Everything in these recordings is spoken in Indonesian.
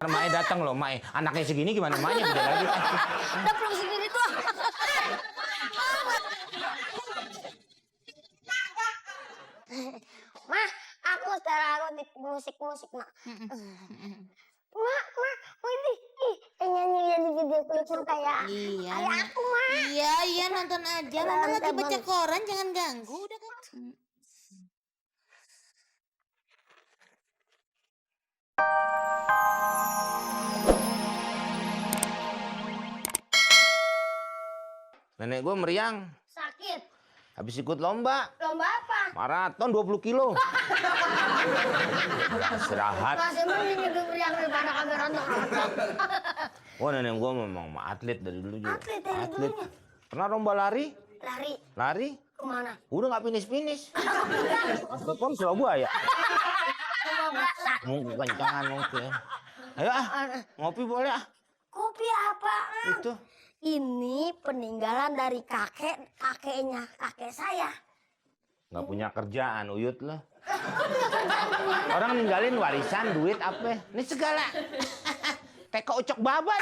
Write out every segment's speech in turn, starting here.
Mae datang loh, Mae. Anaknya segini gimana Mae gede lagi? Udah belum segini tuh. Ma, aku sekarang aku musik-musik, Mak. Ma, ini nyanyi di video klipnya kayak aku, Ma. Iya, nonton aja. Mama lagi baca koran, jangan ganggu. Udah kan? Nenek gue meriang. Sakit. Habis ikut lomba. Lomba apa? Maraton 20 kilo. Istirahat. Masih mending itu yang daripada kamera nonton. Wah, nenek gue memang atlet dari dulu juga. Atlet dari dulunya. Pernah lomba lari? Lari kemana? Udah nggak finish. Ke Surabaya. Mau kencangan mungkin. Ayo ngopi boleh ah. Kopi apaan? Itu. Ini peninggalan dari kakeknya kakek saya. Nggak punya kerjaan, Uyut lah. Orang ninggalin warisan, duit apa? Ini segala. Teko ucok babar.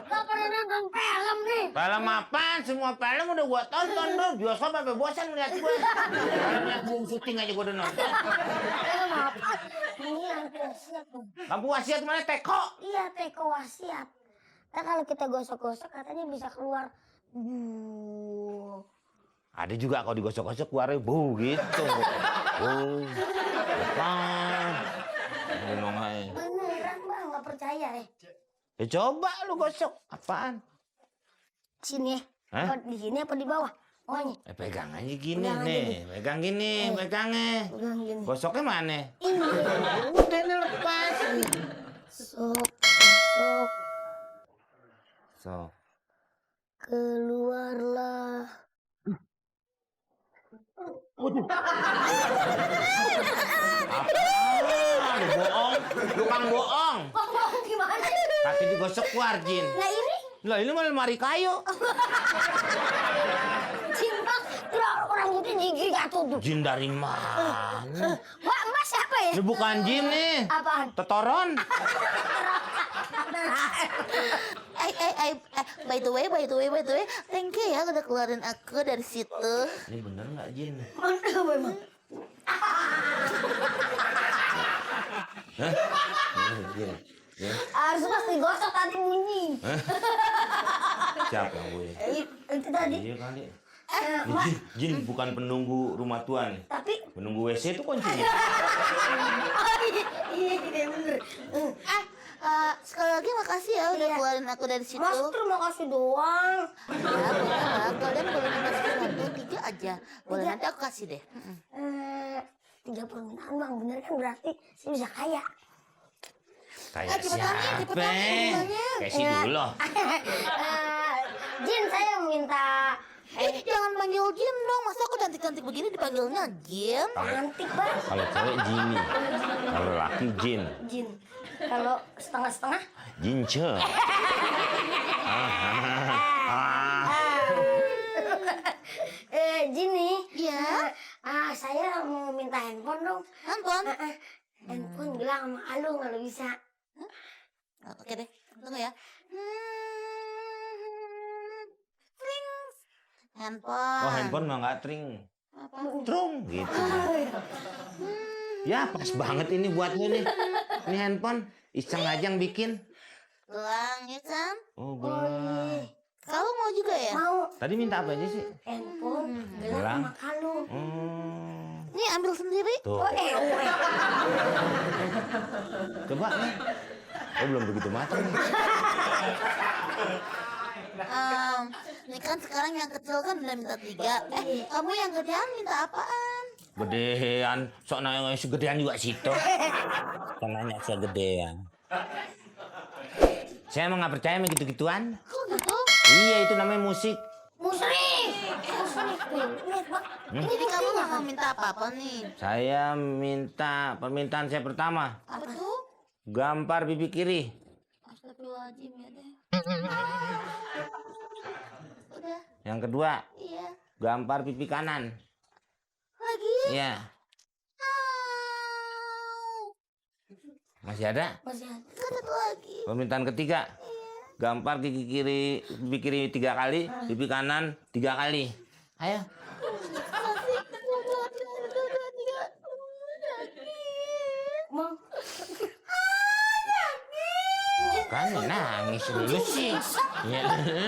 Gak pernah nonton film nih. Film apaan? Semua film udah gua tonton dong. Bioskop sampai bosan ngeliat gue. Filmnya belum syuting aja gua udah nonton. Film apa? Ini lampu wasiat tuh. Lampu wasiat mana teko? Iya, teko wasiat. Nah, kalau kita gosok-gosok katanya bisa keluar. Ada juga kalau digosok-gosok keluarnya bu gitu. Apaan? Beneran Bang, nggak percaya ya? Ya coba lu gosok. Apaan? Sini ya? Hah? Di sini apa di bawah? Oh ini. Pegang aja gini Pegang aja nih. nih. Pegang gini, pegangnya. Pegang gini. Gosoknya mana? Ini. Udah ini lepas. Sok. So. Keluarlah. Lu bohong. Lu kang bohong. Bohong gimana? Kaki digosok keluar, Jin. Nah ini. Lah ini mah lemari kayu. Cimbang. Orang itu gigi gak tutup. Jin dari mana? Wah, Mas siapa ya? Ini bukan Jin nih. Apaan? Tetoron. By the way, thank you ya udah keluarin aku dari situ. Ini bener nggak Jin? Mana memang? Hah? Jin. Harus pasti gosok tadi bunyi. Siapa gue? Itu tadi. Iya kali. Ini Jin bukan penunggu rumah tua nih. Tapi. Penunggu WC itu kuncinya. Iya bener. Sekali lagi makasih ya udah keluarin aku dari situ. Mas terima kasih doang. Ya, boleh lah. Kalian boleh minta sesuatu 3 aja. Boleh, nanti aku kasih deh. 3 permintaan Bang, bener kan berarti saya bisa kaya. Kayak cepetan nih, siapa? cepetan nih, bunganya. Kayak si dulu. Jin saya minta. Jangan panggil Jin dong. Masa aku cantik-cantik begini dipanggilnya Jin? Cantik Bang. Kalau cewek Jini, kalau laki Jin. Jin. Kalau setengah-setengah? Jince. Jin nih. Iya. Saya mau minta handphone dong. Handphone? Handphone bilang sama Alung kalau bisa. Oke deh, tunggu ya. Tring. Handphone. Oh handphone mah nggak tring. Trung gitu. Ya pas banget ini buat lu nih. Ini handphone iseng aja yang bikin. Gelang ya kan? Oh gelang. Kamu mau juga ya? Mau Tadi minta apa aja sih? handphone, Gelang. gelang sama kalung. Nih ambil sendiri. Tuh. Coba nih. Oh belum begitu matang nih. Ini kan sekarang yang kecil kan udah minta 3. Kamu yang gedean minta apaan? Gedean, sok nanya segedean juga situ. Kan nanya segedean. Saya emang nggak percaya sama gitu-gituan. Kok gitu? Iya itu namanya musik. Musrik. Lihat Bang. Jadi kamu nggak mau minta apa-apa nih? Saya minta permintaan saya pertama. Apa tuh? Gampar pipi kiri. Astagfirullahaladzim ya deh. Udah. Yang kedua, Iya. gampar pipi kanan. Lagi? Iya. Masih ada? Masih ada. Satu lagi. Permintaan ketiga. Gampar gigi kiri, pipi kiri 3 kali, pipi kanan 3 kali. Ayo. Kan nangis dulu sih. Ya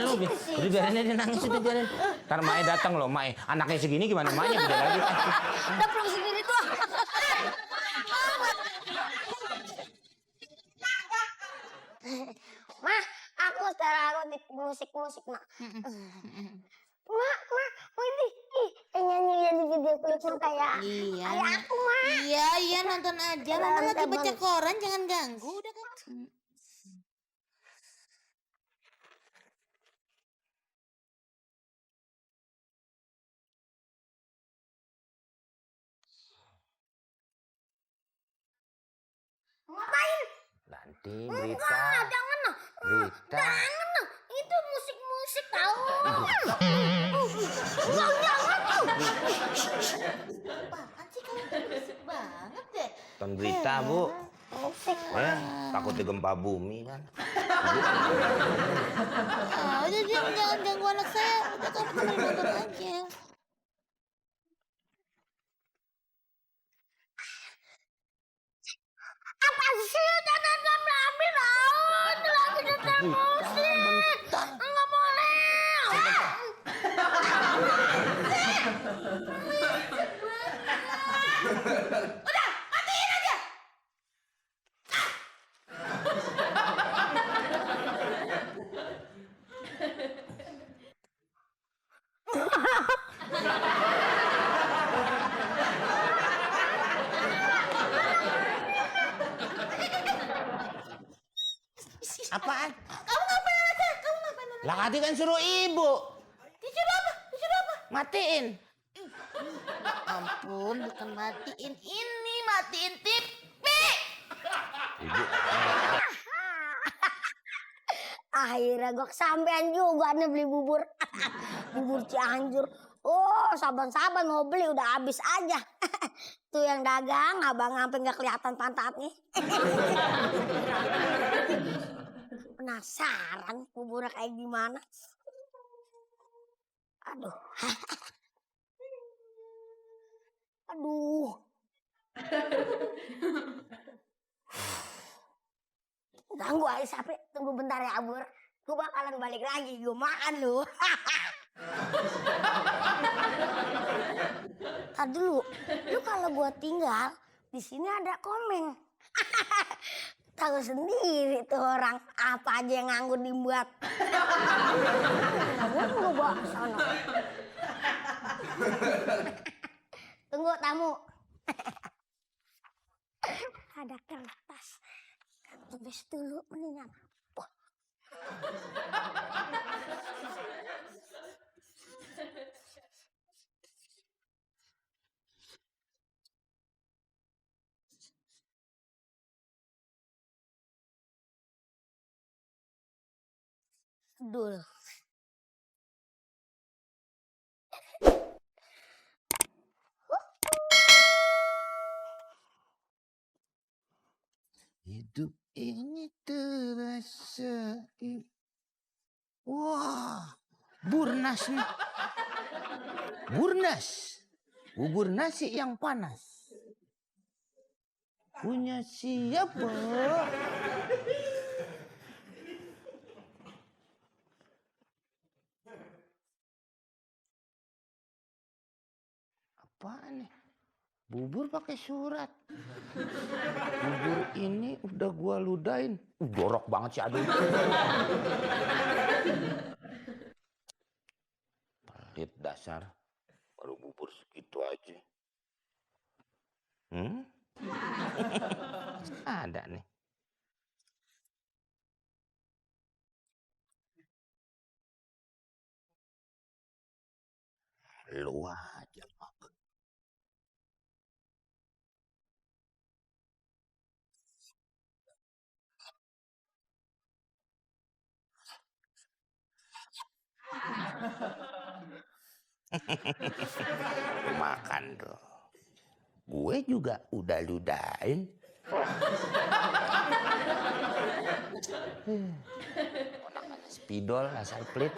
lu udah biarin aja nangis, udah biarin. Ntar Mae datang loh, Mae. Anaknya segini gimana Mae udah lagi. Udah pulang sendiri tuh. Ma, aku sekarang di musik, Ma. Ma, ini nyanyi di video klip yang kayak aku, Ma. Iya, nonton aja. Mama lagi baca koran, jangan ganggu. Udah kan. Ngapain? Nanti berita. Jangan noh. Berita. Jangan noh. Itu musik tahu. Jangan tuh. Apaan sih kamu berisik banget deh. Nonton berita, Bu. Musik. Takutnya gempa bumi kan. Udah jangan ganggu anak saya. Udah kamu temenin nonton aja. Apa sih? Jangan ambil daun. Lagi nyetel musik. Enggak boleh. Udah, matiin aja. Apaan? Kamu ngapain aja? Lah tadi kan suruh ibu. Disuruh apa? Matiin. Ampun, bukan matiin ini, matiin TV. Akhirnya gue kesampean juga nih beli bubur. Bubur Cianjur. Oh, saban-saban mau beli udah habis aja. Tuh yang dagang, abang sampai nggak kelihatan pantatnya. Penasaran buburnya kayak gimana? Aduh. Aduh. Ganggu aja sampai tunggu bentar ya Abur. Gue bakalan balik lagi, gue makan lu. Tadi dulu, lu kalau gue tinggal di sini ada komen. Tahu sendiri tuh orang apa aja yang nganggur dibuat. Gue bawa ke sana. Tunggu tamu. Ada kertas. Tulis dulu mendingan. Wah. Dul. Hidup ini terasa. Wah, burnas nih. Burnas. Bubur nasi yang panas. Punya siapa? Apaan nih? Bubur pakai surat. Bubur ini udah gua ludahin. Jorok banget sih aduh. Pelit dasar. Baru bubur segitu aja. Ada nih. Lu aja makan. Makan tuh. Gue juga udah ludahin. Spidol asal pelit.